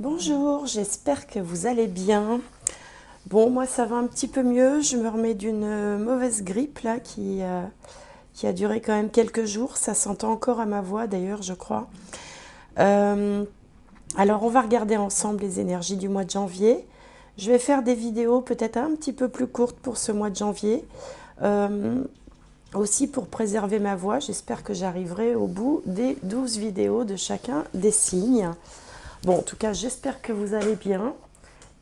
Bonjour, j'espère que vous allez bien. Bon, moi ça va un petit peu mieux. Je me remets d'une mauvaise grippe là qui a duré quand même quelques jours. Ça s'entend encore à ma voix d'ailleurs, je crois. Euh, alors on va regarder ensemble les énergies du mois de janvier. Je vais faire des vidéos peut-être un petit peu plus courtes pour ce mois de janvier. Euh, Aussi pour préserver ma voix, j'espère que j'arriverai au bout des 12 vidéos de chacun des signes. Bon, en tout cas, j'espère que vous allez bien.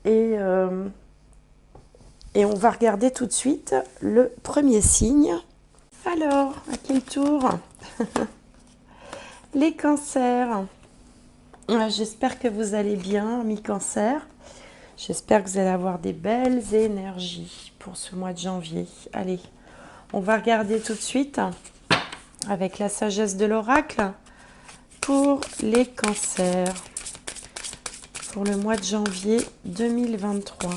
Et, euh, et on va regarder tout de suite le premier signe. Alors, à quel tour? Les cancers. J'espère que vous allez bien, amis cancers. J'espère que vous allez avoir des belles énergies pour ce mois de janvier. Allez, on va regarder tout de suite avec la sagesse de l'oracle pour les cancers pour le mois de janvier 2023.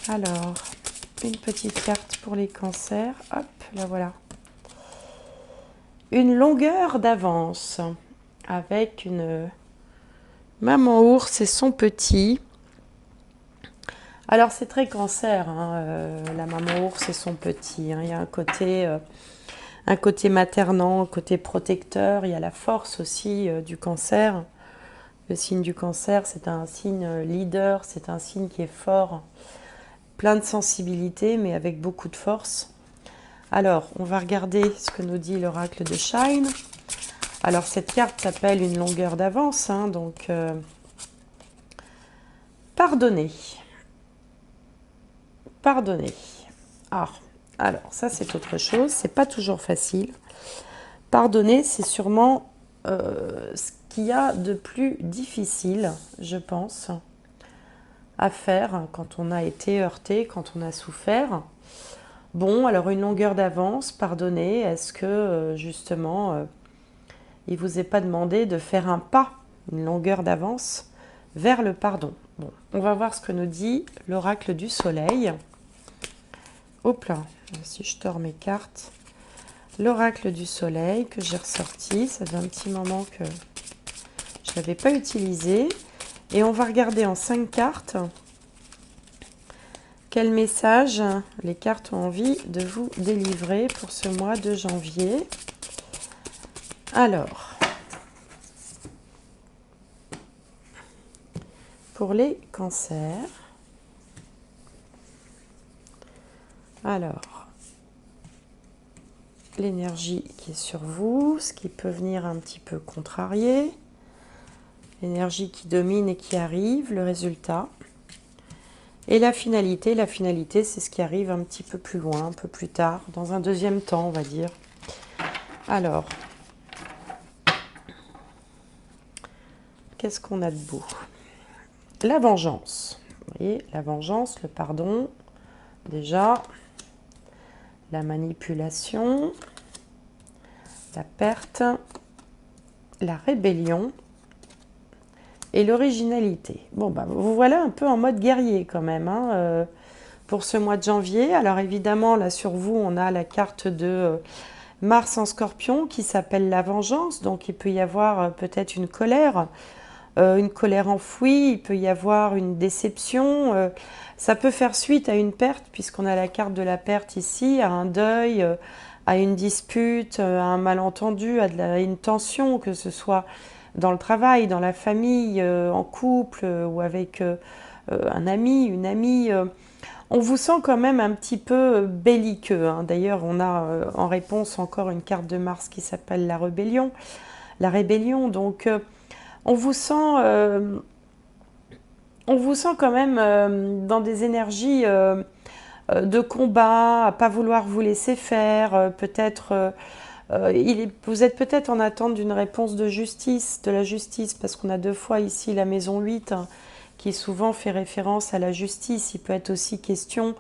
Alors, une petite carte pour les cancers. Hop, la voilà. Une longueur d'avance avec une maman ours et son petit. Alors, c'est très cancer, hein, la maman ours et son petit. Hein. Il y a un côté maternant, un côté protecteur. Il y a la force aussi du cancer. Le signe du cancer, c'est un signe leader, c'est un signe qui est fort, plein de sensibilité, mais avec beaucoup de force. Alors, on va regarder ce que nous dit l'oracle de Shine. Alors, cette carte s'appelle une longueur d'avance, hein, donc pardonner. Pardonner. Ah, alors, ça c'est autre chose, c'est pas toujours facile. Pardonner, c'est sûrement ce qu'il y a de plus difficile, je pense, à faire quand on a été heurté, quand on a souffert. Bon, alors une longueur d'avance, pardonner, est-ce que justement, il ne vous est pas demandé de faire un pas, une longueur d'avance, vers le pardon? Bon, on va voir ce que nous dit l'oracle du soleil. Hop là, si je tords mes cartes. L'oracle du soleil que j'ai ressorti, ça fait un petit moment que je ne l'avais pas utilisé. Et on va regarder en 5 cartes quel message les cartes ont envie de vous délivrer pour ce mois de janvier. Alors, pour les cancers, alors, l'énergie qui est sur vous, ce qui peut venir un petit peu contrarier, l'énergie qui domine et qui arrive, le résultat. Et la finalité, c'est ce qui arrive un petit peu plus loin, un peu plus tard, dans un deuxième temps, on va dire. Alors, qu'est-ce qu'on a de beau? La vengeance. Vous voyez, la vengeance, le pardon, déjà, la manipulation, la perte, la rébellion et l'originalité. Bon, bah, vous voilà un peu en mode guerrier quand même, hein, pour ce mois de janvier. Alors évidemment, là sur vous, on a la carte de Mars en Scorpion qui s'appelle la vengeance. Donc il peut y avoir peut-être une colère enfouie, il peut y avoir une déception. Ça peut faire suite à une perte, puisqu'on a la carte de la perte ici, à un deuil, à une dispute, à un malentendu, à une tension, que ce soit dans le travail, dans la famille, en couple ou avec un ami, une amie. On vous sent quand même un petit peu belliqueux, hein. D'ailleurs, on a en réponse encore une carte de Mars qui s'appelle la rébellion. La rébellion, donc on vous sent quand même dans des énergies de combat, à pas vouloir vous laisser faire, peut-être vous êtes peut-être en attente d'une réponse de la justice, parce qu'on a deux fois ici la maison 8, hein, qui souvent fait référence à la justice. Il peut être aussi question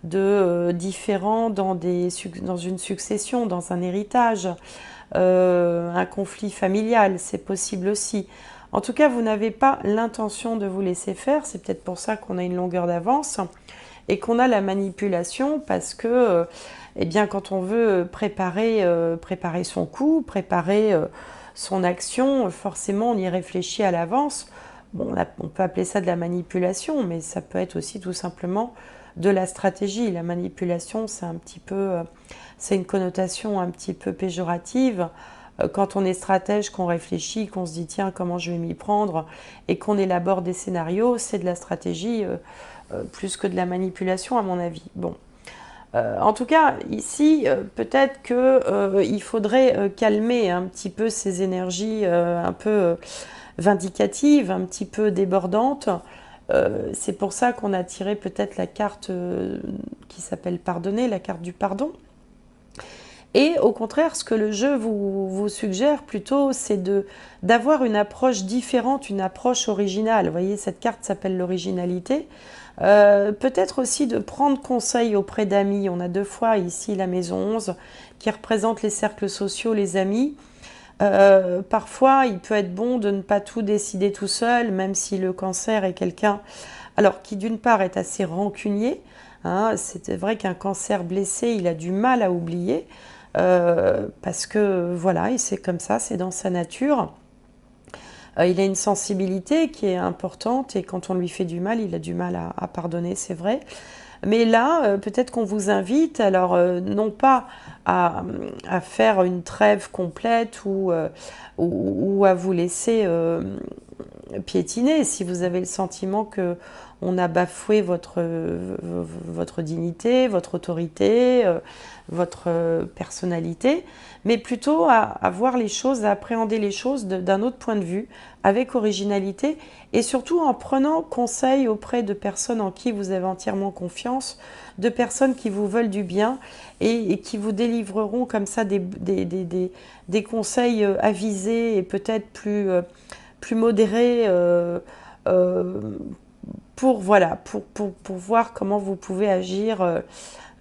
de différends dans une succession, dans un héritage, un conflit familial, c'est possible aussi. En tout cas, vous n'avez pas l'intention de vous laisser faire, c'est peut-être pour ça qu'on a une longueur d'avance et qu'on a la manipulation, parce que eh bien, quand on veut préparer son coup, préparer son action, forcément on y réfléchit à l'avance bon, on peut appeler ça de la manipulation, mais ça peut être aussi tout simplement de la stratégie. La manipulation, c'est un petit peu, c'est une connotation un petit peu péjorative. Quand on est stratège, qu'on réfléchit, qu'on se dit tiens comment je vais m'y prendre et qu'on élabore des scénarios, c'est de la stratégie plus que de la manipulation à mon avis. Bon. En tout cas, ici, peut-être qu'il faudrait calmer un petit peu ces énergies un peu vindicatives, un petit peu débordantes. C'est pour ça qu'on a tiré peut-être la carte qui s'appelle pardonner, la carte du pardon. Et au contraire, ce que le jeu vous suggère plutôt, c'est d'avoir une approche différente, une approche originale. Vous voyez, cette carte s'appelle l'originalité. Peut-être aussi de prendre conseil auprès d'amis. On a 2 fois ici la maison 11 qui représente les cercles sociaux, les amis. Parfois, il peut être bon de ne pas tout décider tout seul, même si le cancer est quelqu'un, alors qui d'une part est assez rancunier. Hein, c'est vrai qu'un cancer blessé, il a du mal à oublier, parce que voilà, et c'est comme ça, c'est dans sa nature. Il a une sensibilité qui est importante et quand on lui fait du mal, il a du mal à pardonner, c'est vrai. Mais là, peut-être qu'on vous invite, alors non pas à faire une trêve complète ou à vous laisser piétiner si vous avez le sentiment que on a bafoué votre dignité, votre autorité, votre personnalité, mais plutôt à voir les choses, à appréhender les choses d'un autre point de vue, avec originalité, et surtout en prenant conseil auprès de personnes en qui vous avez entièrement confiance, de personnes qui vous veulent du bien et qui vous délivreront comme ça des conseils avisés et peut-être plus modérés pour, voilà, pour voir comment vous pouvez agir.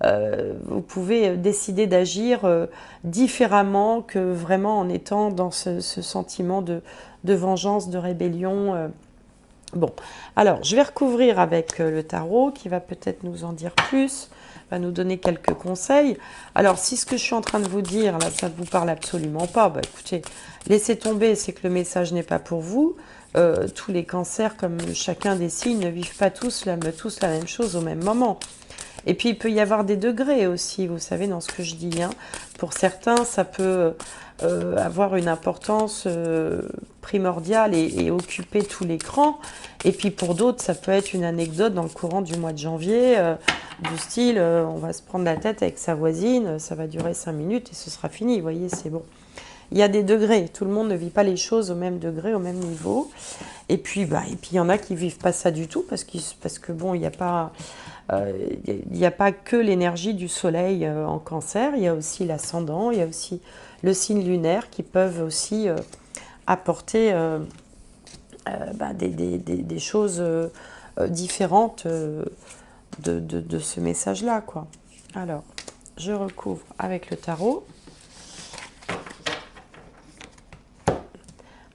Vous pouvez décider d'agir différemment que vraiment en étant dans ce sentiment de vengeance, de rébellion. Bon, alors je vais recouvrir avec le tarot qui va peut-être nous en dire plus, va nous donner quelques conseils. Alors si ce que je suis en train de vous dire, là, ça ne vous parle absolument pas, bah écoutez, laissez tomber, c'est que le message n'est pas pour vous. Tous les cancers, comme chacun des signes, ne vivent pas tous la même chose au même moment. Et puis, il peut y avoir des degrés aussi, vous savez, dans ce que je dis. Hein. Pour certains, ça peut avoir une importance primordiale et occuper tout l'écran. Et puis, pour d'autres, ça peut être une anecdote dans le courant du mois de janvier, du style, on va se prendre la tête avec sa voisine, ça va durer 5 minutes et ce sera fini. Vous voyez, c'est bon. Il y a des degrés. Tout le monde ne vit pas les choses au même degré, au même niveau. Et puis, il y en a qui ne vivent pas ça du tout parce que bon, il n'y a pas... Il n'y a pas que l'énergie du soleil en cancer, il y a aussi l'ascendant, il y a aussi le signe lunaire qui peuvent aussi apporter des choses différentes de ce message-là, quoi. Alors, je recouvre avec le tarot.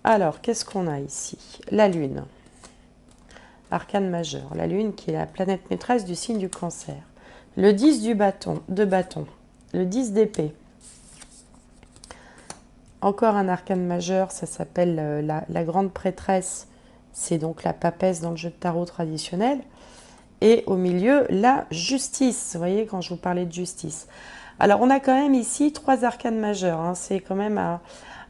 Alors, qu'est-ce qu'on a ici? La Lune. Arcane majeur. La Lune qui est la planète maîtresse du signe du cancer. Le 10 de bâton. Le 10 d'épée. Encore un arcane majeur, ça s'appelle la grande prêtresse. C'est donc la papesse dans le jeu de tarot traditionnel. Et au milieu, la justice. Vous voyez, quand je vous parlais de justice. Alors, on a quand même ici 3 arcanes majeurs. Hein. C'est quand même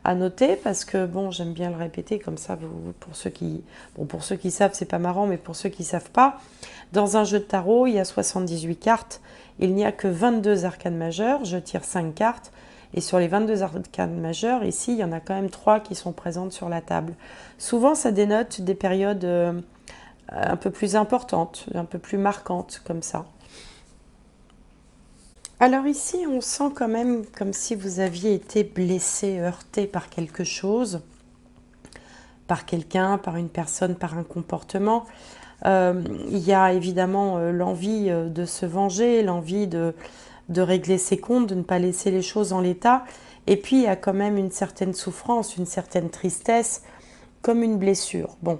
à noter parce que, bon, j'aime bien le répéter comme ça, pour ceux qui savent, c'est pas marrant, mais pour ceux qui savent pas, dans un jeu de tarot, il y a 78 cartes, il n'y a que 22 arcanes majeures, je tire 5 cartes, et sur les 22 arcanes majeures, ici, il y en a quand même 3 qui sont présentes sur la table. Souvent, ça dénote des périodes un peu plus importantes, un peu plus marquantes, comme ça. Alors ici, on sent quand même comme si vous aviez été blessé, heurté par quelque chose, par quelqu'un, par une personne, par un comportement. Il y a évidemment l'envie de se venger, l'envie de régler ses comptes, de ne pas laisser les choses en l'état. Et puis, il y a quand même une certaine souffrance, une certaine tristesse, comme une blessure. Bon.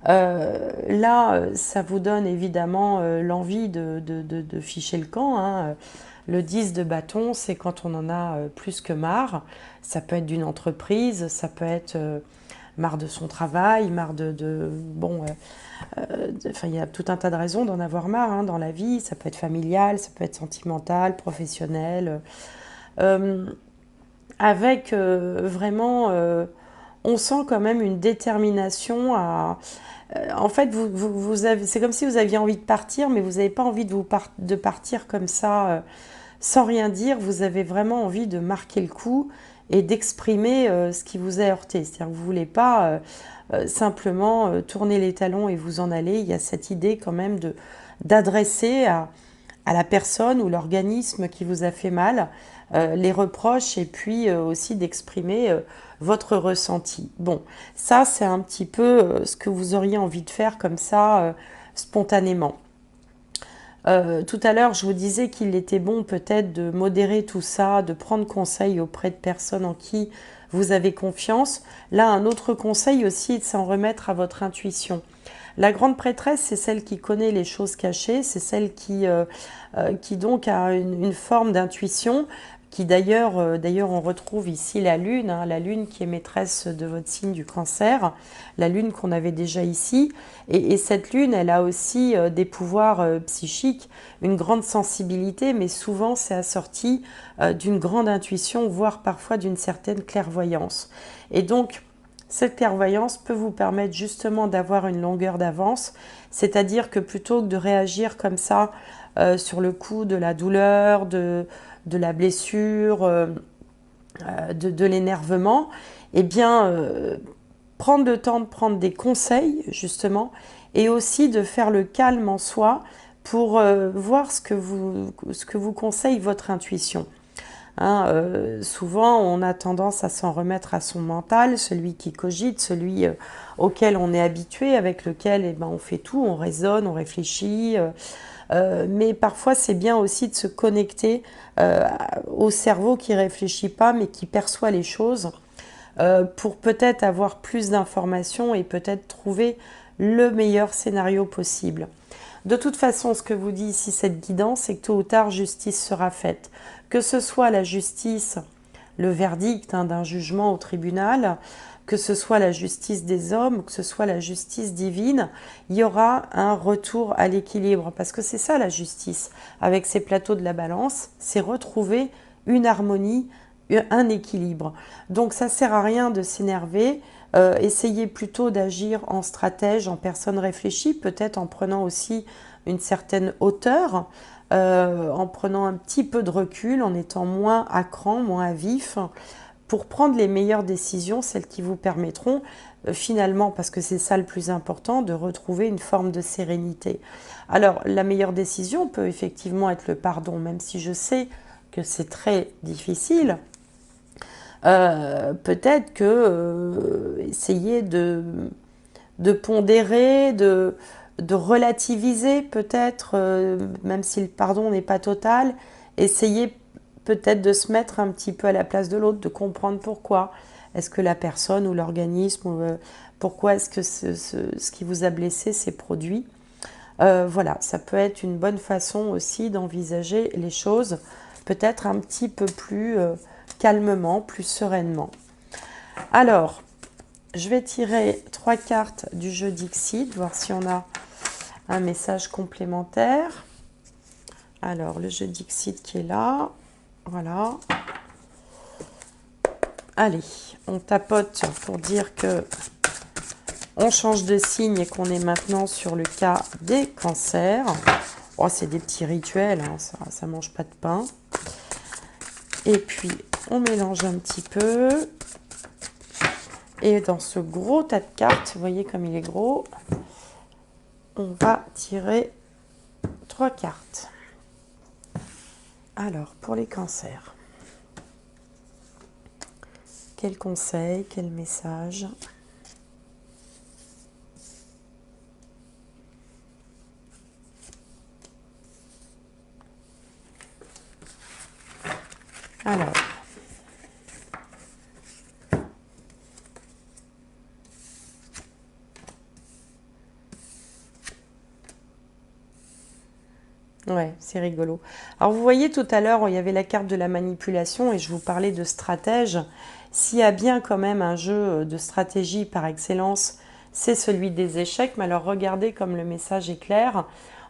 Là, ça vous donne évidemment l'envie de ficher le camp. Hein. Le 10 de bâton, c'est quand on en a plus que marre. Ça peut être d'une entreprise, ça peut être marre de son travail, marre bon, enfin, il y a tout un tas de raisons d'en avoir marre hein, dans la vie. Ça peut être familial, ça peut être sentimental, professionnel. Avec vraiment, on sent quand même une détermination à... en fait, c'est comme si vous aviez envie de partir, mais vous n'avez pas envie de partir comme ça, sans rien dire. Vous avez vraiment envie de marquer le coup et d'exprimer ce qui vous a heurté. C'est-à-dire que vous ne voulez pas simplement tourner les talons et vous en aller. Il y a cette idée quand même d'adresser à la personne ou l'organisme qui vous a fait mal les reproches et puis aussi d'exprimer votre ressenti. Bon, ça c'est un petit peu ce que vous auriez envie de faire comme ça spontanément. Tout à l'heure, je vous disais qu'il était bon peut-être de modérer tout ça, de prendre conseil auprès de personnes en qui vous avez confiance. Là, un autre conseil aussi est de s'en remettre à votre intuition. La grande prêtresse, c'est celle qui connaît les choses cachées, c'est celle qui donc a une forme d'intuition, qui d'ailleurs, on retrouve ici la Lune, hein, la Lune qui est maîtresse de votre signe du Cancer, la Lune qu'on avait déjà ici. Et cette Lune, elle a aussi des pouvoirs psychiques, une grande sensibilité, mais souvent c'est assorti d'une grande intuition, voire parfois d'une certaine clairvoyance. Et donc, cette clairvoyance peut vous permettre justement d'avoir une longueur d'avance, c'est-à-dire que plutôt que de réagir comme ça sur le coup de la douleur, de la blessure, de l'énervement, eh bien, prendre le temps de prendre des conseils justement et aussi de faire le calme en soi pour voir ce que vous conseille votre intuition. Hein, souvent, on a tendance à s'en remettre à son mental, celui qui cogite, celui auquel on est habitué, avec lequel eh ben, on fait tout, on raisonne, on réfléchit. Mais parfois, c'est bien aussi de se connecter au cerveau qui ne réfléchit pas, mais qui perçoit les choses, pour peut-être avoir plus d'informations et peut-être trouver le meilleur scénario possible. De toute façon, ce que vous dit ici cette guidance, c'est que tôt ou tard, justice sera faite. Que ce soit la justice, le verdict hein, d'un jugement au tribunal, que ce soit la justice des hommes, que ce soit la justice divine, il y aura un retour à l'équilibre. Parce que c'est ça la justice, avec ces plateaux de la balance, c'est retrouver une harmonie, un équilibre. Donc ça ne sert à rien de s'énerver. Essayez plutôt d'agir en stratège, en personne réfléchie, peut-être en prenant aussi une certaine hauteur, en prenant un petit peu de recul, en étant moins à cran, moins à vif, pour prendre les meilleures décisions, celles qui vous permettront finalement, parce que c'est ça le plus important, de retrouver une forme de sérénité. Alors, la meilleure décision peut effectivement être le pardon, même si je sais que c'est très difficile. Peut-être que essayer de pondérer, de relativiser peut-être, même si le pardon n'est pas total, essayer peut-être de se mettre un petit peu à la place de l'autre, de comprendre pourquoi. Est-ce que la personne ou l'organisme, pourquoi est-ce que ce qui vous a blessé s'est produit? Voilà, ça peut être une bonne façon aussi d'envisager les choses, peut-être un petit peu plus calmement, plus sereinement. Alors, je vais tirer 3 cartes du jeu Dixit, voir si on a un message complémentaire. Alors, le jeu Dixit qui est là. Voilà. Allez, on tapote pour dire que on change de signe et qu'on est maintenant sur le cas des cancers. Oh, c'est des petits rituels, hein, ça ne mange pas de pain. Et puis, on mélange un petit peu. Et dans ce gros tas de cartes, vous voyez comme il est gros, on va tirer 3 cartes. Alors, pour les cancers, quel conseil, quel message? Alors, ouais, c'est rigolo. Alors, vous voyez tout à l'heure, il y avait la carte de la manipulation et je vous parlais de stratège. S'il y a bien quand même un jeu de stratégie par excellence, c'est celui des échecs. Mais alors regardez comme le message est clair.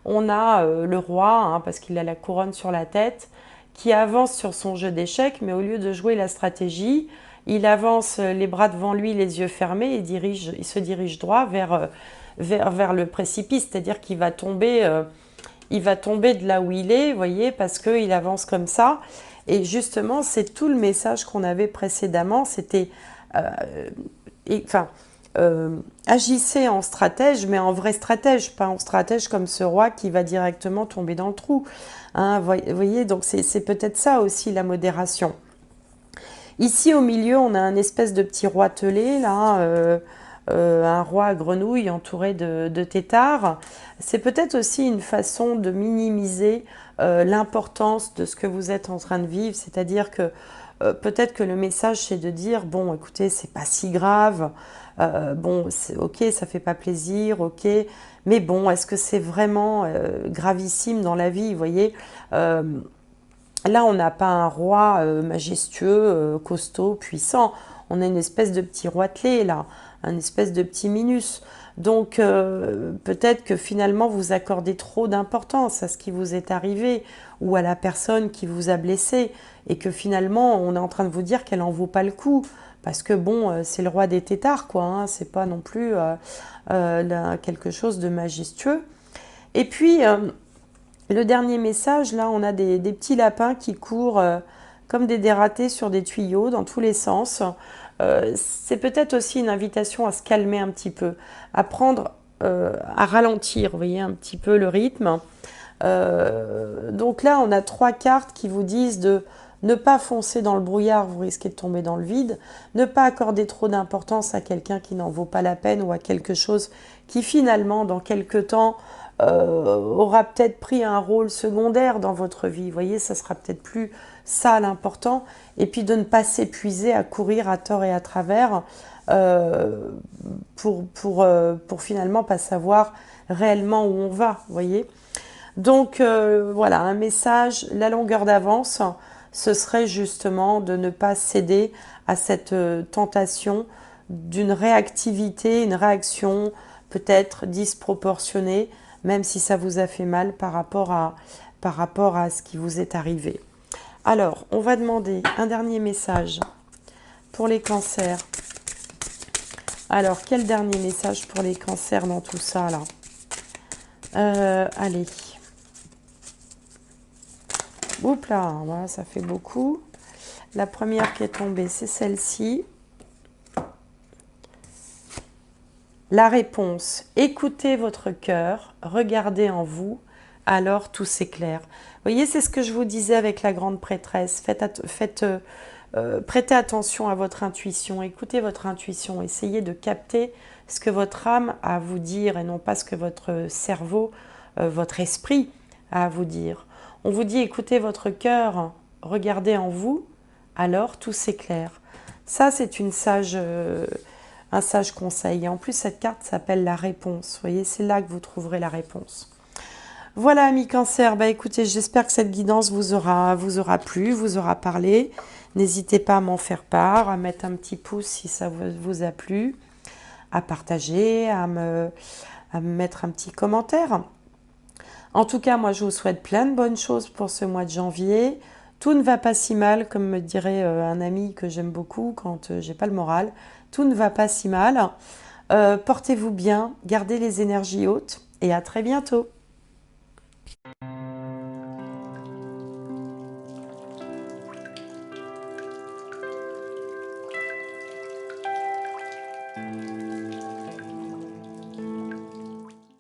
On a le roi, hein, parce qu'il a la couronne sur la tête, qui avance sur son jeu d'échecs, mais au lieu de jouer la stratégie, il avance les bras devant lui, les yeux fermés, et il se dirige droit vers le précipice, c'est-à-dire qu'il va tomber, il va tomber de là où il est, vous voyez, parce qu'il avance comme ça. Et justement, c'est tout le message qu'on avait précédemment, c'était, agissez en stratège, mais en vrai stratège, pas en stratège comme ce roi qui va directement tomber dans le trou. Hein, vous voyez, donc c'est peut-être ça aussi la modération. Ici au milieu, on a un espèce de petit roi telé, là, un roi à grenouille entouré de têtards. C'est peut-être aussi une façon de minimiser l'importance de ce que vous êtes en train de vivre, c'est-à-dire que peut-être que le message c'est de dire bon écoutez c'est pas si grave, bon c'est ok ça fait pas plaisir, ok, mais bon est-ce que c'est vraiment gravissime dans la vie, vous voyez. Là, on n'a pas un roi majestueux, costaud, puissant. On a une espèce de petit roitelet, là, un espèce de petit minus. Donc, peut-être que finalement, vous accordez trop d'importance à ce qui vous est arrivé ou à la personne qui vous a blessé et que finalement, on est en train de vous dire qu'elle n'en vaut pas le coup. Parce que bon, c'est le roi des têtards, quoi. Hein, c'est pas non plus quelque chose de majestueux. Et puis, le dernier message, là, on a des petits lapins qui courent comme des dératés sur des tuyaux dans tous les sens. C'est peut-être aussi une invitation à se calmer un petit peu, à prendre, à ralentir, vous voyez, un petit peu le rythme. Donc là, on a 3 cartes qui vous disent de ne pas foncer dans le brouillard, vous risquez de tomber dans le vide, ne pas accorder trop d'importance à quelqu'un qui n'en vaut pas la peine ou à quelque chose qui finalement, dans quelques temps, aura peut-être pris un rôle secondaire dans votre vie. Vous voyez, ça sera peut-être plus ça l'important. Et puis de ne pas s'épuiser à courir à tort et à travers pour finalement pas savoir réellement où on va, vous voyez. Donc voilà, un message, la longueur d'avance, ce serait justement de ne pas céder à cette tentation d'une réactivité, une réaction peut-être disproportionnée, même si ça vous a fait mal par rapport à ce qui vous est arrivé. Alors, on va demander un dernier message pour les cancers. Alors, quel dernier message pour les cancers dans tout ça, là? Allez. Oups là, voilà, ça fait beaucoup. La première qui est tombée, c'est celle-ci. La réponse, écoutez votre cœur, regardez en vous, alors tout s'éclaire. Vous voyez, c'est ce que je vous disais avec la grande prêtresse. Prêtez attention à votre intuition, écoutez votre intuition, essayez de capter ce que votre âme a à vous dire et non pas ce que votre cerveau, votre esprit a à vous dire. On vous dit, écoutez votre cœur, regardez en vous, alors tout s'éclaire. Ça, c'est un sage conseil. Et en plus, cette carte s'appelle la réponse. Vous voyez, c'est là que vous trouverez la réponse. Voilà, amis cancer, bah écoutez, j'espère que cette guidance vous aura plu, vous aura parlé. N'hésitez pas à m'en faire part, à mettre un petit pouce si ça vous a plu, à partager, à me mettre un petit commentaire. En tout cas, moi, je vous souhaite plein de bonnes choses pour ce mois de janvier. Tout ne va pas si mal, comme me dirait un ami que j'aime beaucoup quand j'ai pas le moral. Tout ne va pas si mal. Portez-vous bien, gardez les énergies hautes et à très bientôt.